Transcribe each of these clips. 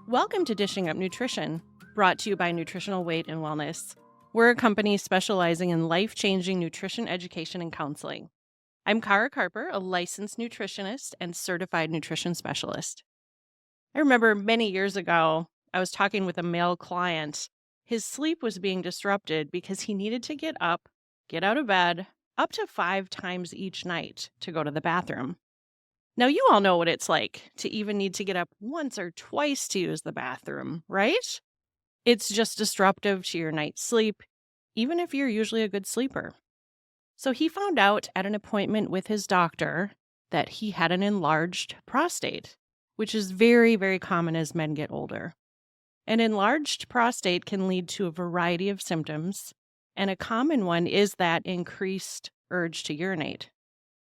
Welcome to Dishing Up Nutrition, brought to you by Nutritional Weight and Wellness. We're a company specializing in life-changing nutrition education and counseling. I'm Kara Carper, a licensed nutritionist and certified nutrition specialist. I remember many years ago, I was talking with a male client. His sleep was being disrupted because he needed to get up, get out of bed, up to 5 times each night to go to the bathroom. Now, you all know what it's like to even need to get up once or twice to use the bathroom, right? It's just disruptive to your night's sleep, even if you're usually a good sleeper. So he found out at an appointment with his doctor that he had an enlarged prostate, which is very, very common as men get older. An enlarged prostate can lead to a variety of symptoms, and a common one is that increased urge to urinate.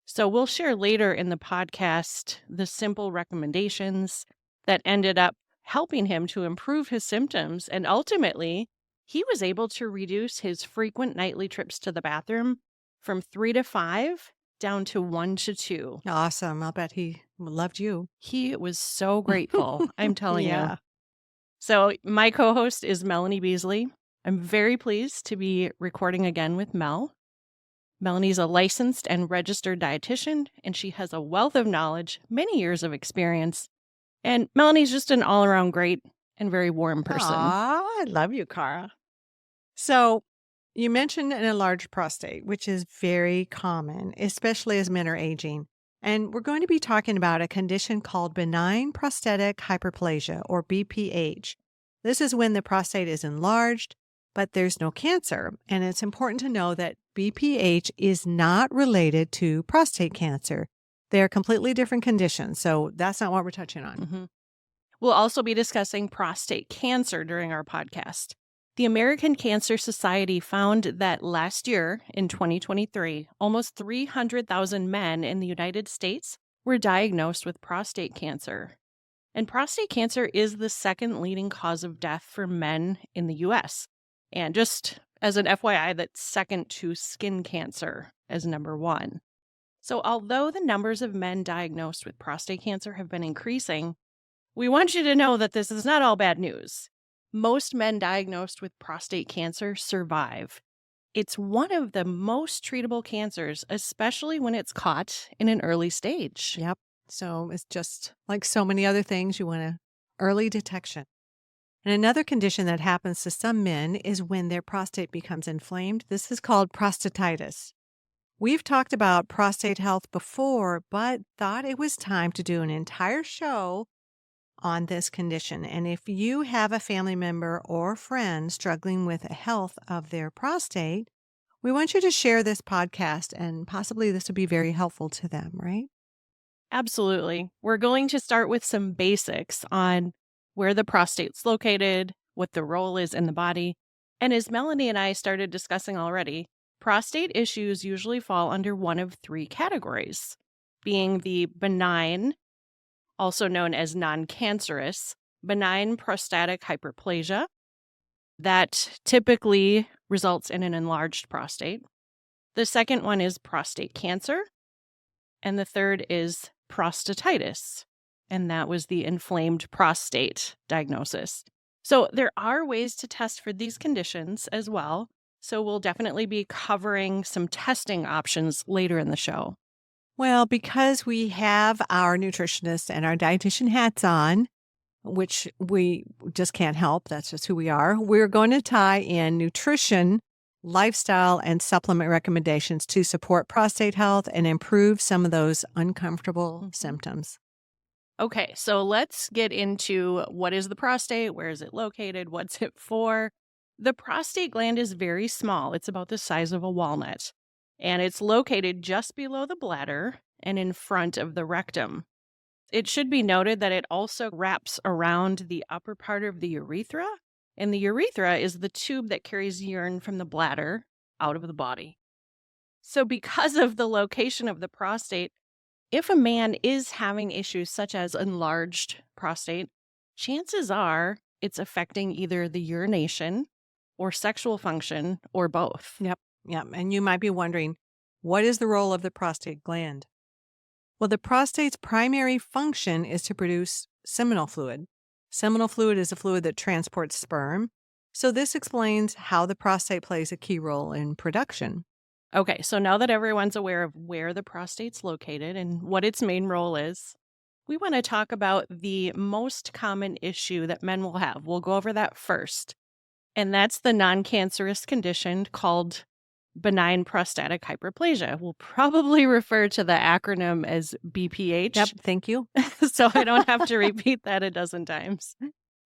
So we'll share later in the podcast the simple recommendations that ended up helping him to improve his symptoms. And ultimately, he was able to reduce his frequent nightly trips to the bathroom from 3 to 5 down to 1 to 2. Awesome. I'll bet he loved you. He was so grateful, I'm telling you. Yeah. So my co-host is Melanie Beasley. I'm very pleased to be recording again with Mel. Melanie's a licensed and registered dietitian, and she has a wealth of knowledge, many years of experience. And Melanie's just an all-around great and very warm person. Aw, I love you, Kara. So you mentioned an enlarged prostate, which is very common, especially as men are aging. And we're going to be talking about a condition called benign prostatic hyperplasia, or BPH. This is when the prostate is enlarged, but there's no cancer. And it's important to know that BPH is not related to prostate cancer. They're completely different conditions. So that's not what we're touching on. Mm-hmm. We'll also be discussing prostate cancer during our podcast. The American Cancer Society found that last year, in 2023, almost 300,000 men in the United States were diagnosed with prostate cancer. And prostate cancer is the second leading cause of death for men in the U.S. And just as an FYI, that's second to skin cancer as number 1. So although the numbers of men diagnosed with prostate cancer have been increasing, we want you to know that this is not all bad news. Most men diagnosed with prostate cancer survive. It's one of the most treatable cancers, especially when it's caught in an early stage. Yep. So it's just like so many other things, you want early detection. And another condition that happens to some men is when their prostate becomes inflamed. This is called prostatitis. We've talked about prostate health before, but thought it was time to do an entire show on this condition. And if you have a family member or friend struggling with the health of their prostate, we want you to share this podcast, and possibly this would be very helpful to them, right? Absolutely. We're going to start with some basics on where the prostate's located, what the role is in the body. And as Melanie and I started discussing already, prostate issues usually fall under one of 3 categories, being the benign, also known as non-cancerous, benign prostatic hyperplasia. That typically results in an enlarged prostate. The second one is prostate cancer. And the third is prostatitis. And that was the inflamed prostate diagnosis. So there are ways to test for these conditions as well. So we'll definitely be covering some testing options later in the show. Well, because we have our nutritionist and our dietitian hats on, which we just can't help, that's just who we are, we're going to tie in nutrition, lifestyle, and supplement recommendations to support prostate health and improve some of those uncomfortable symptoms. Okay, so let's get into what is the prostate, where is it located, what's it for. The prostate gland is very small. It's about the size of a walnut, and it's located just below the bladder and in front of the rectum. It should be noted that it also wraps around the upper part of the urethra, and the urethra is the tube that carries urine from the bladder out of the body. So because of the location of the prostate, if a man is having issues such as enlarged prostate, chances are it's affecting either the urination or sexual function or both. Yep. And you might be wondering, what is the role of the prostate gland? Well, the prostate's primary function is to produce seminal fluid. Seminal fluid is a fluid that transports sperm. So this explains how the prostate plays a key role in production. Okay, so now that everyone's aware of where the prostate's located and what its main role is, we want to talk about the most common issue that men will have. We'll go over that first, and that's the non-cancerous condition called benign prostatic hyperplasia. We'll probably refer to the acronym as BPH. Yep, thank you. So I don't have to repeat that a dozen times.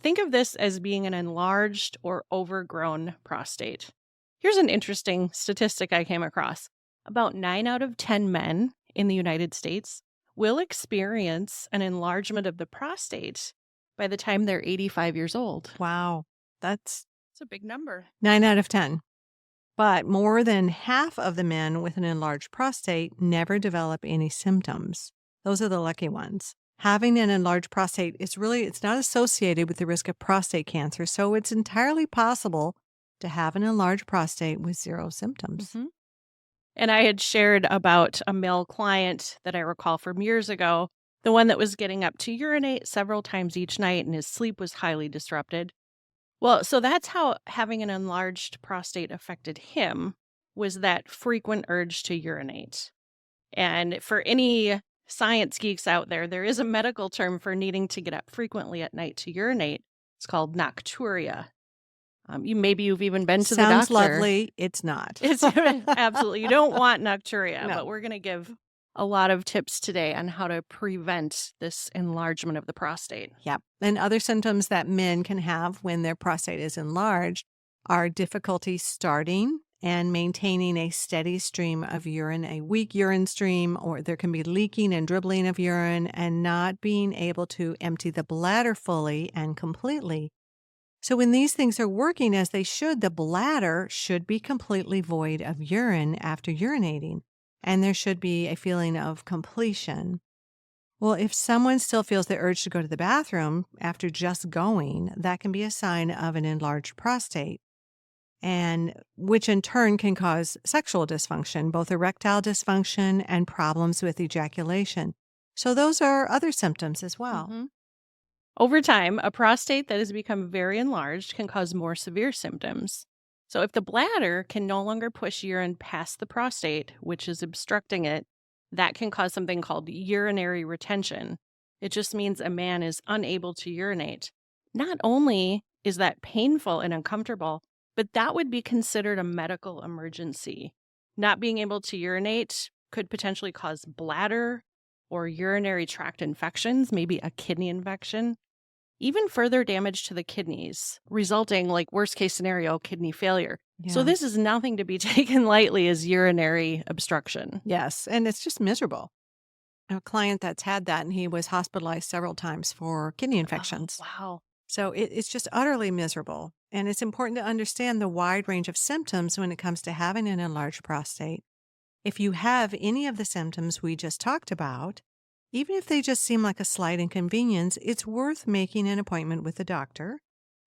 Think of this as being an enlarged or overgrown prostate. Here's an interesting statistic I came across. About 9 out of 10 men in the United States will experience an enlargement of the prostate by the time they're 85 years old. Wow, that's It's a big number. 9 out of 10. But more than half of the men with an enlarged prostate never develop any symptoms. Those are the lucky ones. Having an enlarged prostate it's not associated with the risk of prostate cancer, so it's entirely possible to have an enlarged prostate with zero symptoms. Mhm. And I had shared about a male client that I recall from years ago, the one that was getting up to urinate several times each night and his sleep was highly disrupted. Well, so that's how having an enlarged prostate affected him, was that frequent urge to urinate. And for any science geeks out there, there is a medical term for needing to get up frequently at night to urinate. It's called nocturia. Maybe you've even been to the Sounds doctor. lovely. It's not. It's absolutely, you don't want nocturia, No. but we're going to give a lot of tips today on how to prevent this enlargement of the prostate. Yep. And other symptoms that men can have when their prostate is enlarged are difficulty starting and maintaining a steady stream of urine, a weak urine stream, or there can be leaking and dribbling of urine and not being able to empty the bladder fully and completely. So when these things are working as they should, the bladder should be completely void of urine after urinating, and there should be a feeling of completion. Well, if someone still feels the urge to go to the bathroom after just going, that can be a sign of an enlarged prostate, and which in turn can cause sexual dysfunction, both erectile dysfunction and problems with ejaculation. So those are other symptoms as well. Mhm. Over time, a prostate that has become very enlarged can cause more severe symptoms. So, if the bladder can no longer push urine past the prostate, which is obstructing it, that can cause something called urinary retention. It just means a man is unable to urinate. Not only is that painful and uncomfortable, but that would be considered a medical emergency. Not being able to urinate could potentially cause bladder or urinary tract infections, maybe a kidney infection, even further damage to the kidneys, resulting, like worst case scenario, kidney failure. So Yeah. this is nothing to be taken lightly as urinary obstruction. Yes, and it's just miserable. A client that's had that, and he was hospitalized several times for kidney infections. Oh, wow. So it's just utterly miserable. And it's important to understand the wide range of symptoms when it comes to having an enlarged prostate. If you have any of the symptoms we just talked about, even if they just seem like a slight inconvenience, it's worth making an appointment with the doctor.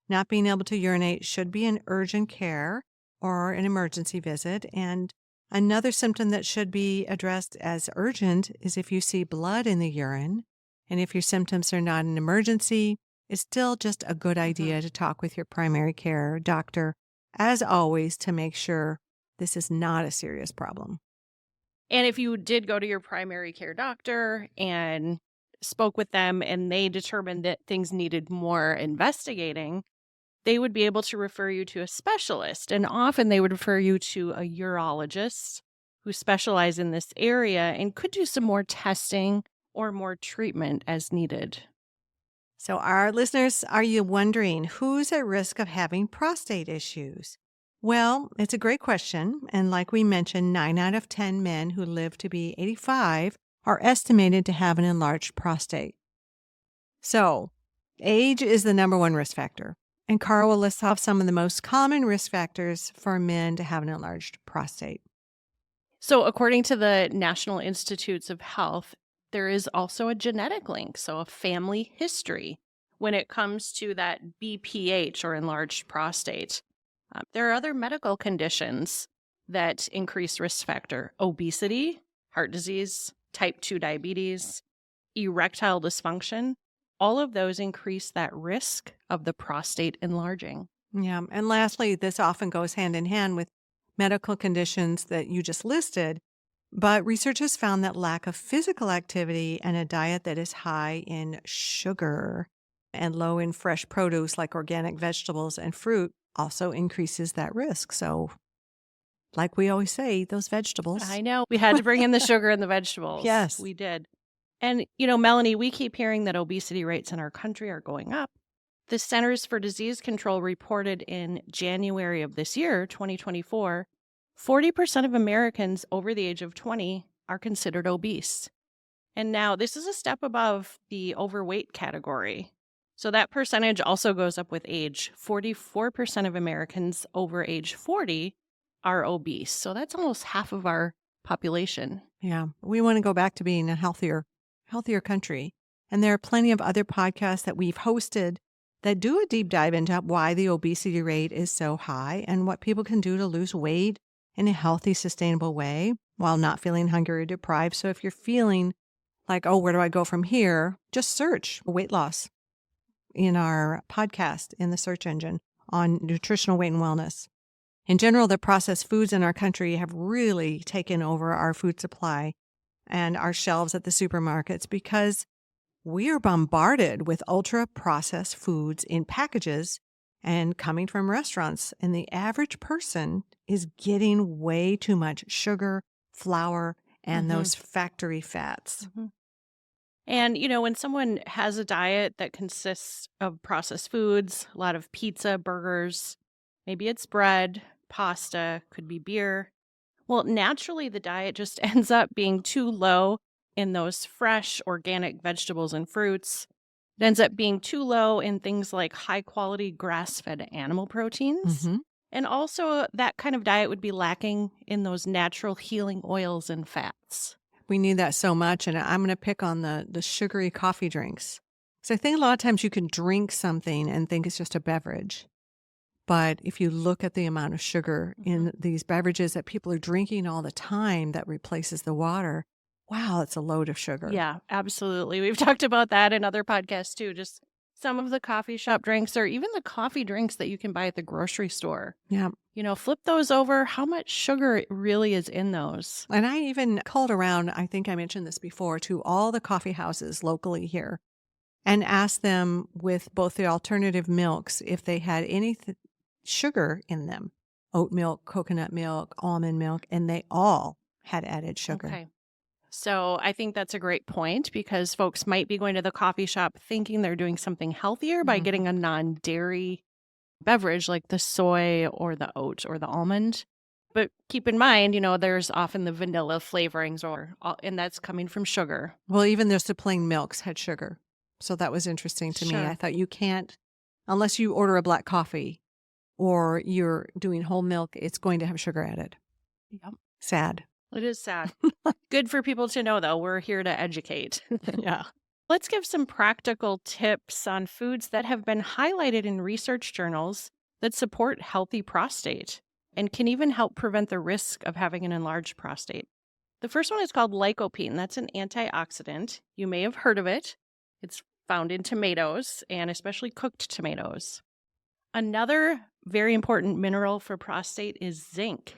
Not being able to urinate should be an urgent care or an emergency visit. And another symptom that should be addressed as urgent is if you see blood in the urine. And if your symptoms are not an emergency, it's still just a good idea to talk with your primary care doctor, as always, to make sure this is not a serious problem. And if you did go to your primary care doctor and spoke with them and they determined that things needed more investigating, they would be able to refer you to a specialist. And often they would refer you to a urologist who specialize in this area and could do some more testing or more treatment as needed. So, our listeners, are you wondering who's at risk of having prostate issues? Well, it's a great question. And like we mentioned, 9 out of 10 men who live to be 85 are estimated to have an enlarged prostate. So, age is the number one risk factor. And Cara will list off some of the most common risk factors for men to have an enlarged prostate. So, according to the National Institutes of Health, there is also a genetic link, so a family history when it comes to that BPH or enlarged prostate. There are other medical conditions that increase risk factor: obesity, heart disease, type 2 diabetes, erectile dysfunction, all of those increase that risk of the prostate enlarging. Yeah. And lastly, this often goes hand in hand with medical conditions that you just listed. But research has found that lack of physical activity and a diet that is high in sugar and low in fresh produce like organic vegetables and fruit also increases that risk. So, like we always say, those vegetables. I know. We had to bring in the sugar and the vegetables. Yes. We did. And, Melanie, we keep hearing that obesity rates in our country are going up. The Centers for Disease Control reported in January of this year, 2024, 40% of Americans over the age of 20 are considered obese. And now this is a step above the overweight category. So that percentage also goes up with age. 44% of Americans over age 40 are obese. So that's almost half of our population. Yeah. We want to go back to being a healthier country. And there are plenty of other podcasts that we've hosted that do a deep dive into why the obesity rate is so high and what people can do to lose weight in a healthy, sustainable way while not feeling hungry or deprived. So if you're feeling like, oh, where do I go from here? Just search weight loss in our podcast in the search engine on nutritional weight and wellness. In general, the processed foods in our country have really taken over our food supply and our shelves at the supermarkets because we are bombarded with ultra-processed foods in packages and coming from restaurants. And the average person is getting way too much sugar, flour, and those factory fats. And, when someone has a diet that consists of processed foods, a lot of pizza, burgers, maybe it's bread, pasta, could be beer. Well, naturally, the diet just ends up being too low in those fresh organic vegetables and fruits. It ends up being too low in things like high quality grass fed animal proteins. And also, that kind of diet would be lacking in those natural healing oils and fats. We need that so much. And I'm going to pick on the sugary coffee drinks. So I think a lot of times you can drink something and think it's just a beverage. But if you look at the amount of sugar in these beverages that people are drinking all the time that replaces the water, wow, it's a load of sugar. Yeah, absolutely. We've talked about that in other podcasts too. Just some of the coffee shop drinks or even the coffee drinks that you can buy at the grocery store. Yeah. Flip those over. How much sugar really is in those? And I even called around, I think I mentioned this before, to all the coffee houses locally here and asked them with both the alternative milks if they had any sugar in them, oat milk, coconut milk, almond milk, and they all had added sugar. Okay. So I think that's a great point because folks might be going to the coffee shop thinking they're doing something healthier by getting a non-dairy beverage like the soy or the oat or the almond. But keep in mind, there's often the vanilla flavorings and that's coming from sugar. Well, even the plain milks had sugar. So that was interesting to me. I thought you can't, unless you order a black coffee or you're doing whole milk, it's going to have sugar added. Yep. Sad. It is sad. Good for people to know, though. We're here to educate. Yeah. Let's give some practical tips on foods that have been highlighted in research journals that support healthy prostate and can even help prevent the risk of having an enlarged prostate. The first one is called lycopene. That's an antioxidant. You may have heard of it. It's found in tomatoes and especially cooked tomatoes. Another very important mineral for prostate is zinc.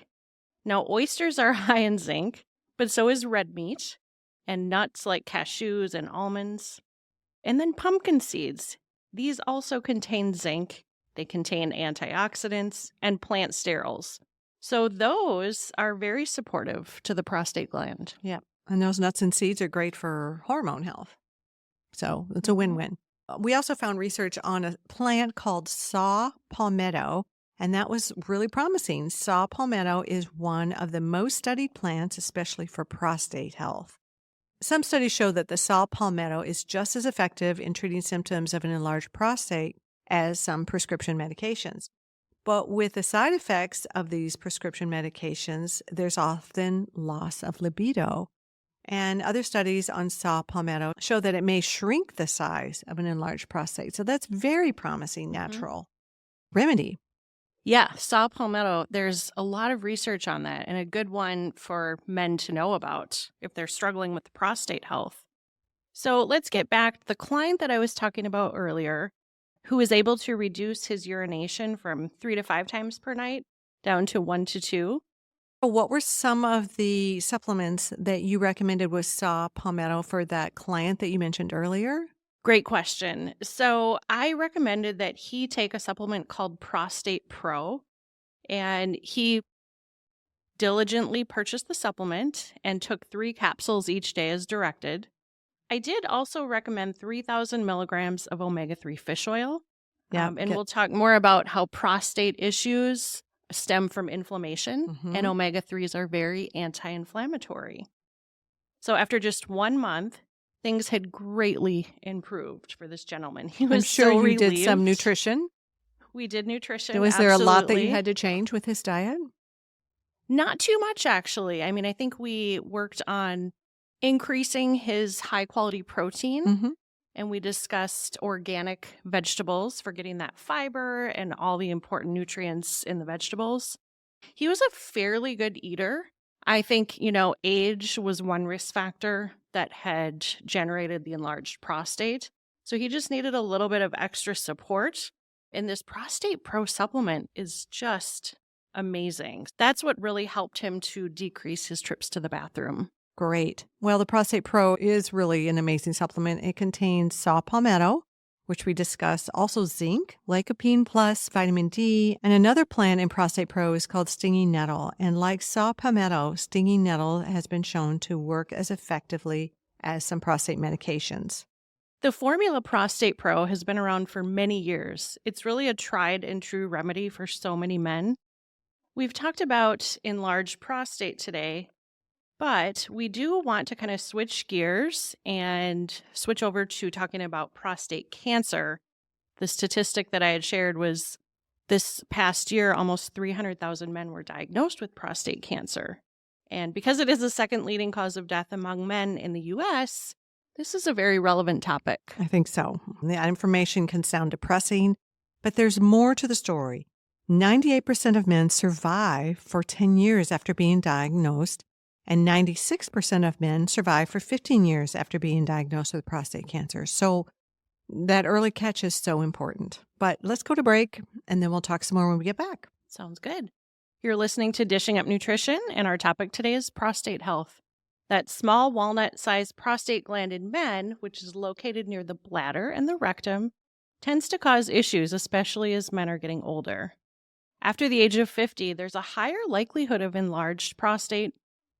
Now, oysters are high in zinc, but so is red meat and nuts like cashews and almonds. And then pumpkin seeds. These also contain zinc. They contain antioxidants and plant sterols. So those are very supportive to the prostate gland. Yeah. And those nuts and seeds are great for hormone health. So it's a win-win. We also found research on a plant called saw palmetto, and that was really promising. Saw palmetto is one of the most studied plants, especially for prostate health. Some studies show that the saw palmetto is just as effective in treating symptoms of an enlarged prostate as some prescription medications. But with the side effects of these prescription medications, there's often loss of libido. And other studies on saw palmetto show that it may shrink the size of an enlarged prostate. So that's very promising natural remedy. Yeah, saw palmetto, there's a lot of research on that and a good one for men to know about if they're struggling with prostate health. So let's get back to the client that I was talking about earlier, who was able to reduce his urination from 3 to 5 times per night down to 1 to 2. What were some of the supplements that you recommended with saw palmetto for that client that you mentioned earlier? Great question. So I recommended that he take a supplement called Prostate Pro, and he diligently purchased the supplement and took 3 capsules each day as directed. I did also recommend 3,000 milligrams of omega 3 fish oil. Yeah. And we'll talk more about how prostate issues stem from inflammation, and Mhm. omega 3s are very anti inflammatory. So, after just 1 month, things had greatly improved for this gentleman. He I'm was sure so you did some relieved. nutrition. We did nutrition, Was there a lot that you absolutely. had to change with his diet? Not too much, actually. I mean, I think we worked on increasing his high quality protein, Mhm. and we discussed organic vegetables for getting that fiber and all the important nutrients in the vegetables. He was a fairly good eater. I think, age was one risk factor that had generated the enlarged prostate. So he just needed a little bit of extra support. And this Prostate Pro supplement is just amazing. That's what really helped him to decrease his trips to the bathroom. Great. Well, the Prostate Pro is really an amazing supplement. It contains saw palmetto, which we discussed, also zinc, lycopene plus, vitamin D, and another plant in Prostate Pro is called stinging nettle. And like saw palmetto, stinging nettle has been shown to work as effectively as some prostate medications. The formula Prostate Pro has been around for many years. It's really a tried and true remedy for so many men. We've talked about enlarged prostate today, but we do want to kind of switch gears and switch over to talking about prostate cancer. The statistic that I had shared was this past year, almost 300,000 men were diagnosed with prostate cancer. And because it is the second leading cause of death among men in the US, this is a very relevant topic. I think so. The information can sound depressing, but there's more to the story. 98% of men survive for 10 years after being diagnosed, and 96% of men survive for 15 years after being diagnosed with prostate cancer. So that early catch is so important. But let's go to break, and then we'll talk some more when we get back. Sounds good. You're listening to Dishing Up Nutrition, and our topic today is prostate health. That small walnut-sized prostate gland in men, which is located near the bladder and the rectum, tends to cause issues, especially as men are getting older. After the age of 50, there's a higher likelihood of enlarged prostate,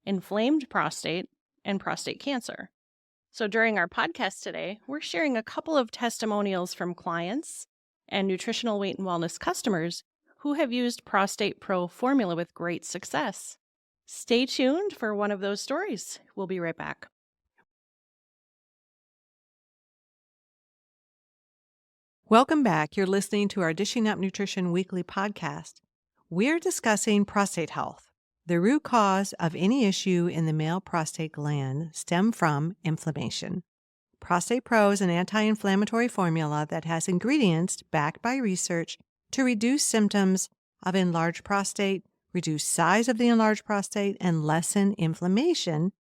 inflamed prostate, and prostate cancer. So during our podcast today, we're sharing a couple of testimonials from clients and nutritional weight and wellness customers who have used Prostate Pro formula with great success. Stay tuned for one of those stories. We'll be right back. Welcome back. You're listening to our Dishing Up Nutrition Weekly podcast. We're discussing prostate health. The root cause of any issue in the male prostate gland stem from inflammation. Prostate Pro is an anti-inflammatory formula that has ingredients backed by research to reduce symptoms of enlarged prostate, reduce size of the enlarged prostate, and lessen inflammation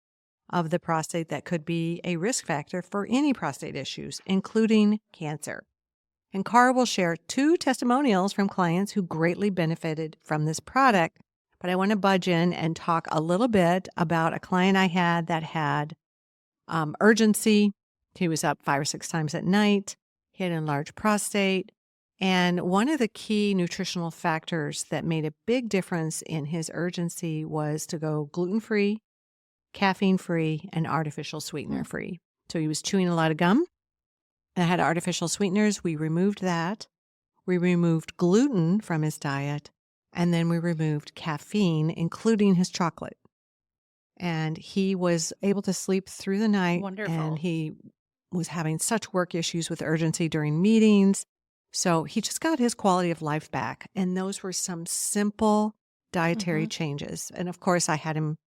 of the prostate that could be a risk factor for any prostate issues, including cancer. And Cara will share 2 testimonials from clients who greatly benefited from this product. But I want to budge in and talk a little bit about a client I had that had urgency. He was up 5 or 6 times at night. He had enlarged prostate. And one of the key nutritional factors that made a big difference in his urgency was to go gluten-free, caffeine-free, and artificial sweetener-free. So he was chewing a lot of gum and had artificial sweeteners. We removed that. We removed gluten from his diet. And then we removed caffeine, including his chocolate. And he was able to sleep through the night. Wonderful. And he was having such work issues with urgency during meetings. So he just got his quality of life back. And those were some simple dietary changes. And of course, I had him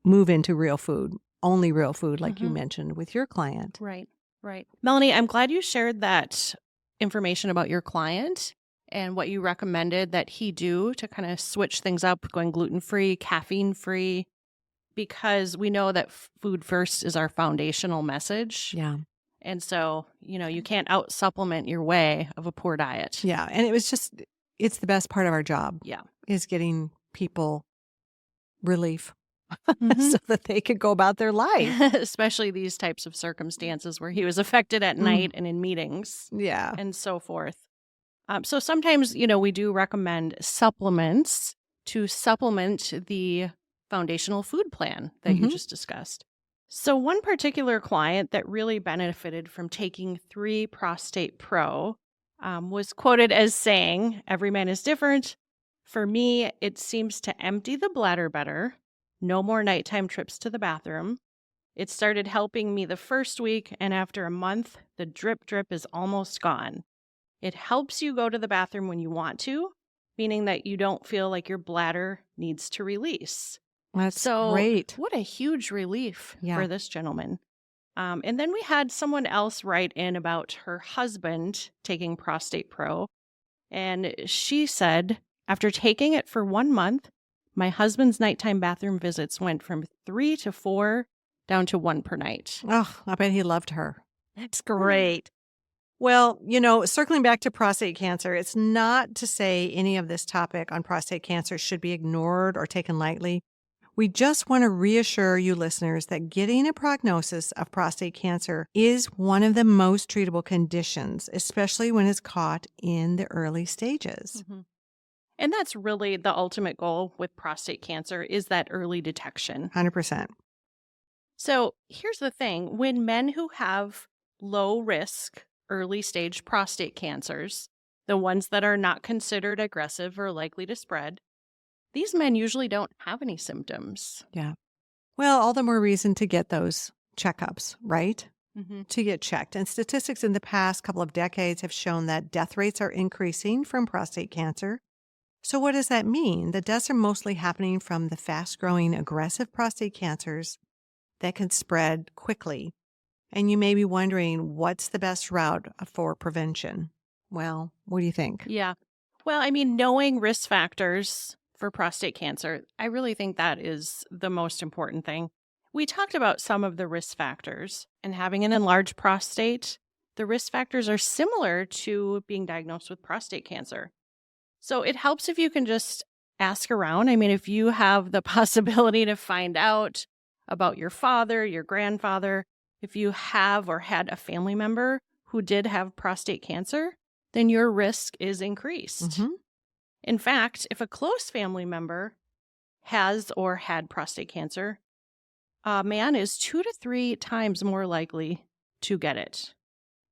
move into real food, only real food, like you mentioned with your client. Right, right. Melanie, I'm glad you shared that information about your client and what you recommended that he do to kind of switch things up, going gluten-free, caffeine-free. because we know that food first is our foundational message. Yeah. And so, you can't out supplement your way of a poor diet. Yeah. And it's the best part of our job Yeah. is getting people relief Mhm. so that they could go about their life. Especially these types of circumstances where he was affected at night and in meetings Yeah. and so forth. So sometimes, we do recommend supplements to supplement the foundational food plan that you Mhm. just discussed. So one particular client that really benefited from taking 3 Prostate Pro was quoted as saying, "Every man is different. For me, it seems to empty the bladder better. No more nighttime trips to the bathroom. It started helping me the first week, and after a month, the drip is almost gone. It helps you go to the bathroom when you want to, meaning that you don't feel like your bladder needs to release." That's So, great. what a huge relief Yeah. for this gentleman. And then we had someone else write in about her husband taking Prostate Pro. And she said, after taking it for 1 month, my husband's nighttime bathroom visits went from 3 to 4 down to 1 per night. Oh, I bet he loved her. That's great. Well, circling back to prostate cancer, it's not to say any of this topic on prostate cancer should be ignored or taken lightly. We just want to reassure you listeners that getting a prognosis of prostate cancer is one of the most treatable conditions, especially when it's caught in the early stages. Mhm. And that's really the ultimate goal with prostate cancer is that early detection. 100%. So here's the thing. When men who have low risk early stage prostate cancers, the ones that are not considered aggressive or likely to spread, these men usually don't have any symptoms. Yeah. Well, all the more reason to get those checkups, right? Mm-hmm. To get checked. And statistics in the past couple of decades have shown that death rates are increasing from prostate cancer. So, what does that mean? The deaths are mostly happening from the fast growing aggressive prostate cancers that can spread quickly. And you may be wondering, what's the best route for prevention? Well, what do you think? Yeah. Well, I mean, knowing risk factors for prostate cancer, I really think that is the most important thing. We talked about some of the risk factors, and having an enlarged prostate, the risk factors are similar to being diagnosed with prostate cancer. So it helps if you can just ask around. I mean, if you have the possibility to find out about your father, your grandfather, if you have or had a family member who did have prostate cancer, then your risk is increased. Mhm. In fact, if a close family member has or had prostate cancer, a man is 2 to 3 times more likely to get it.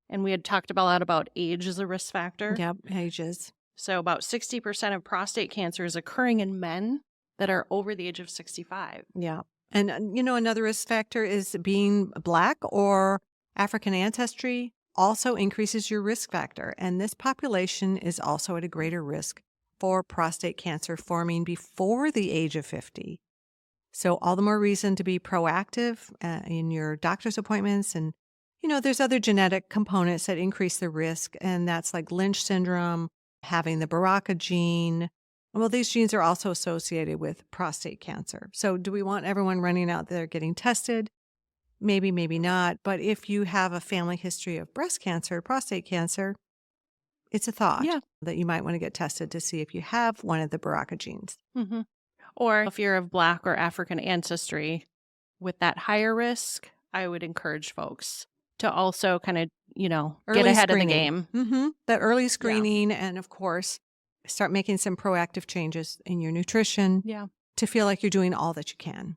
And we had talked a lot about age as a risk factor. Yep, ages. So about 60% of prostate cancer is occurring in men that are over the age of 65. Yeah. And, another risk factor is being Black or African ancestry also increases your risk factor. And this population is also at a greater risk for prostate cancer forming before the age of 50. So all the more reason to be proactive in your doctor's appointments. And, there's other genetic components that increase the risk. And that's like Lynch syndrome, having the BRCA gene. Well, these genes are also associated with prostate cancer. So do we want everyone running out there getting tested? Maybe, maybe not. But if you have a family history of breast cancer, prostate cancer, it's a thought that you might want to get tested to see if you have one of the BRCA genes. Mm-hmm. Or if you're of Black or African ancestry with that higher risk, I would encourage folks to also kind of, get ahead of the game. Mm-hmm. That early screening and, of course, start making some proactive changes in your nutrition to feel like you're doing all that you can.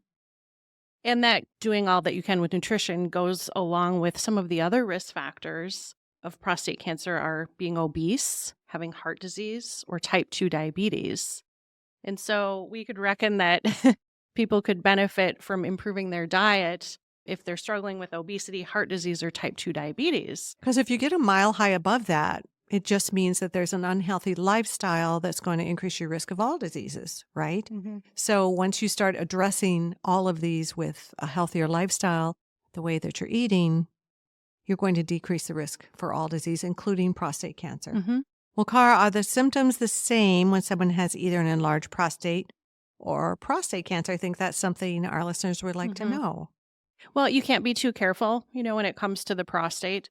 And that doing all that you can with nutrition goes along with some of the other risk factors of prostate cancer are being obese, having heart disease, or type 2 diabetes. And so we could reckon that people could benefit from improving their diet if they're struggling with obesity, heart disease, or type 2 diabetes. Because if you get a mile high above that, it just means that there's an unhealthy lifestyle that's going to increase your risk of all diseases, right? Mm-hmm. So once you start addressing all of these with a healthier lifestyle, the way that you're eating, you're going to decrease the risk for all disease, including prostate cancer. Mm-hmm. Well, Cara, are the symptoms the same when someone has either an enlarged prostate or prostate cancer? I think that's something our listeners would like to Hmm. know. Well, you can't be too careful, when it comes to the prostate.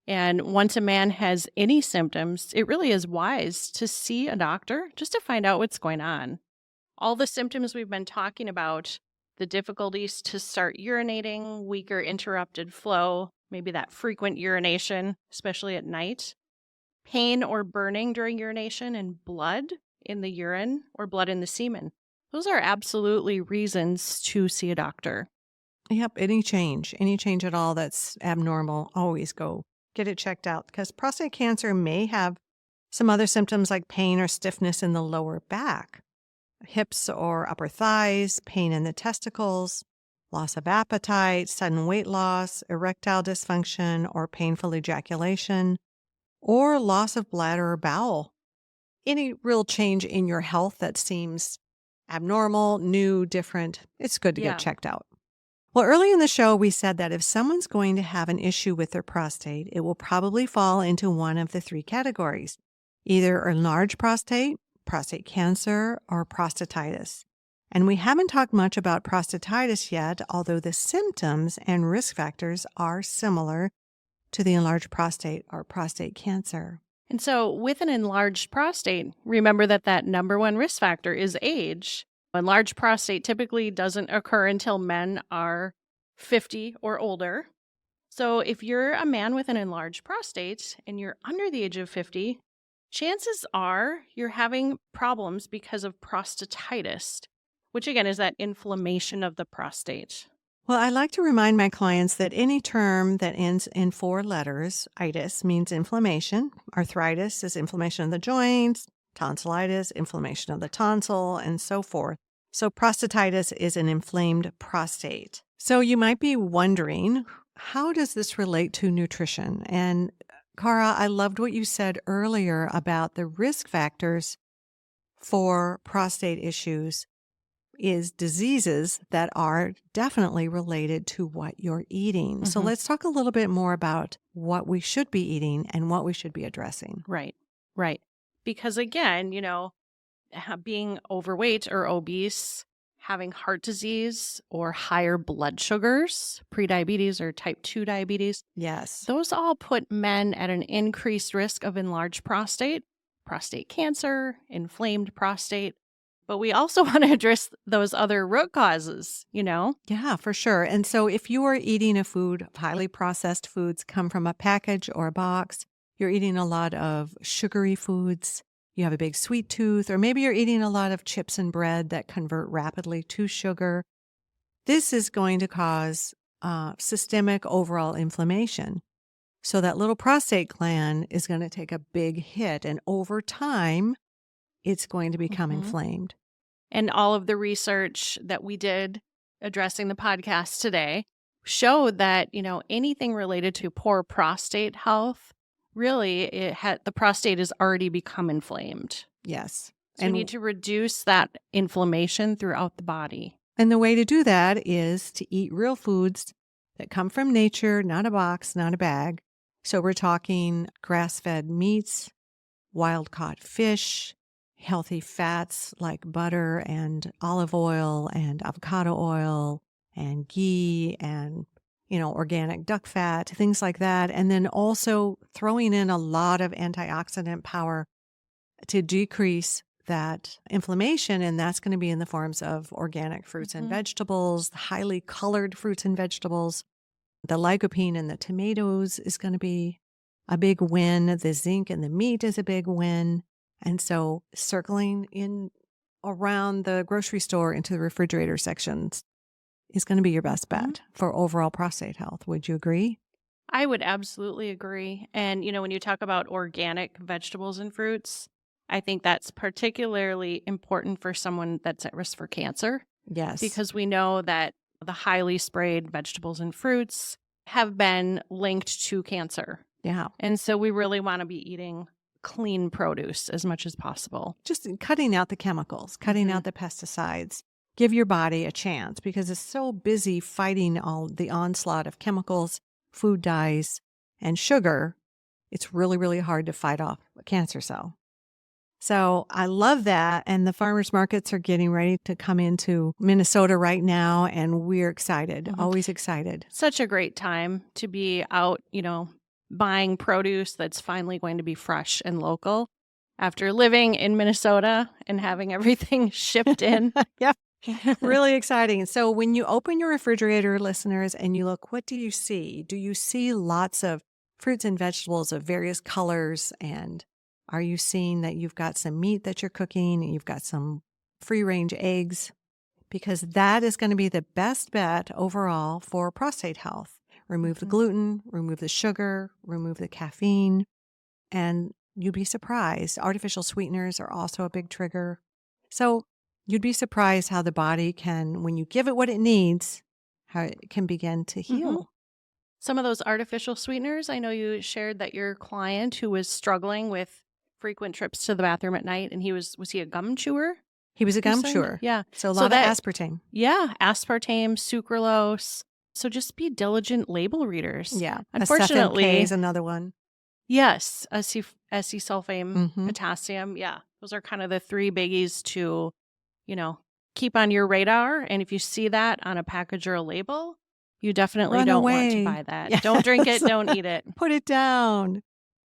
And once a man has any symptoms, it really is wise to see a doctor just to find out what's going on. All the symptoms we've been talking about, the difficulties to start urinating, weaker interrupted flow, maybe that frequent urination, especially at night, pain or burning during urination, and blood in the urine or blood in the semen. Those are absolutely reasons to see a doctor. Yep, any change at all that's abnormal, always go get it checked out because prostate cancer may have some other symptoms like pain or stiffness in the lower back, hips or upper thighs, pain in the testicles, loss of appetite, sudden weight loss, erectile dysfunction or painful ejaculation, or loss of bladder or bowel. Any real change in your health that seems abnormal, new, different, it's good to get Yeah. checked out. Well, early in the show, we said that if someone's going to have an issue with their prostate, it will probably fall into one of the three categories either enlarged prostate, prostate cancer, or prostatitis. And we haven't talked much about prostatitis yet, although the symptoms and risk factors are similar to the enlarged prostate or prostate cancer. And so, with an enlarged prostate, remember that number one risk factor is age. Enlarged prostate typically doesn't occur until men are 50 or older. So, if you're a man with an enlarged prostate and you're under the age of 50, chances are you're having problems because of prostatitis, which again is that inflammation of the prostate. Well, I like to remind my clients that any term that ends in four letters, itis, means inflammation. Arthritis is inflammation of the joints, tonsillitis, inflammation of the tonsil, and so forth. So, prostatitis is an inflamed prostate. So, you might be wondering, how does this relate to nutrition? And, Cara, I loved what you said earlier about the risk factors for prostate issues is diseases that are definitely related to what you're eating. So Mhm. let's talk a little bit more about what we should be eating and what we should be addressing. Right, right. Because again, being overweight or obese, having heart disease or higher blood sugars, prediabetes or type 2 diabetes, Yes. those all put men at an increased risk of enlarged prostate, prostate cancer, inflamed prostate. But we also want to address those other root causes. Yeah, for sure. And so if you are eating a food, highly processed foods come from a package or a box, you're eating a lot of sugary foods, you have a big sweet tooth, or maybe you're eating a lot of chips and bread that convert rapidly to sugar, this is going to cause systemic overall inflammation. So that little prostate gland is going to take a big hit. And over time, it's going to become Mhm. inflamed. And all of the research that we did addressing the podcast today showed that, anything related to poor prostate health, really, the prostate has already become inflamed. Yes. So we need to reduce that inflammation throughout the body. And the way to do that is to eat real foods that come from nature, not a box, not a bag. So we're talking grass-fed meats, wild-caught fish, healthy fats like butter and olive oil and avocado oil and ghee and, organic duck fat, things like that. And then also throwing in a lot of antioxidant power to decrease that inflammation, and that's going to be in the forms of organic fruits and Mhm. vegetables, highly colored fruits and vegetables. The lycopene in the tomatoes is going to be a big win. The zinc in the meat is a big win. And so circling in around the grocery store into the refrigerator sections is going to be your best Mhm. bet for overall prostate health. Would you agree? I would absolutely agree. And, when you talk about organic vegetables and fruits, I think that's particularly important for someone that's at risk for cancer Yes. because we know that the highly sprayed vegetables and fruits have been linked to cancer. Yeah. And so we really want to be eating clean produce as much as possible. Just cutting out the chemicals, cutting out the pesticides. Give your body a chance because it's so busy fighting all the onslaught of chemicals, food dyes, and sugar. It's really, really hard to fight off a cancer cell. So I love that. And the farmers markets are getting ready to come into Minnesota right now. And we're excited, Mhm. always excited. Such a great time to be out, buying produce that's finally going to be fresh and local after living in Minnesota and having everything shipped in. Yep. Really exciting. So when you open your refrigerator, listeners, and you look, what do you see? Do you see lots of fruits and vegetables of various colors? And are you seeing that you've got some meat that you're cooking and you've got some free range eggs? Because that is going to be the best bet overall for prostate health. Remove the Mhm. gluten, remove the sugar, remove the caffeine, and you'd be surprised. Artificial sweeteners are also a big trigger. So you'd be surprised how the body can, when you give it what it needs, how it can begin to Mhm. heal. Some of those artificial sweeteners, I know you shared that your client who was struggling with frequent trips to the bathroom at night, and was he a gum chewer? He was a You gum said? chewer. Yeah. So a So lot of that, aspartame. yeah, aspartame, sucralose. So just be diligent label readers. Yeah. Acetylk Unfortunately, is another one. yes, acesulfame, Hmm. potassium. Yeah. Those are kind of the three biggies to, you know, keep on your radar. And if you see that on a package or a label, you definitely Run don't want to buy away. that. Don't drink Yes. it, don't eat it. Put it down.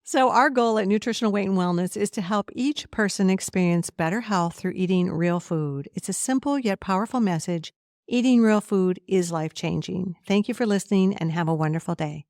So, our goal at Nutritional Weight and Wellness is to help each person experience better health through eating real food. It's a simple yet powerful message. Eating real food is life changing. Thank you for listening and have a wonderful day.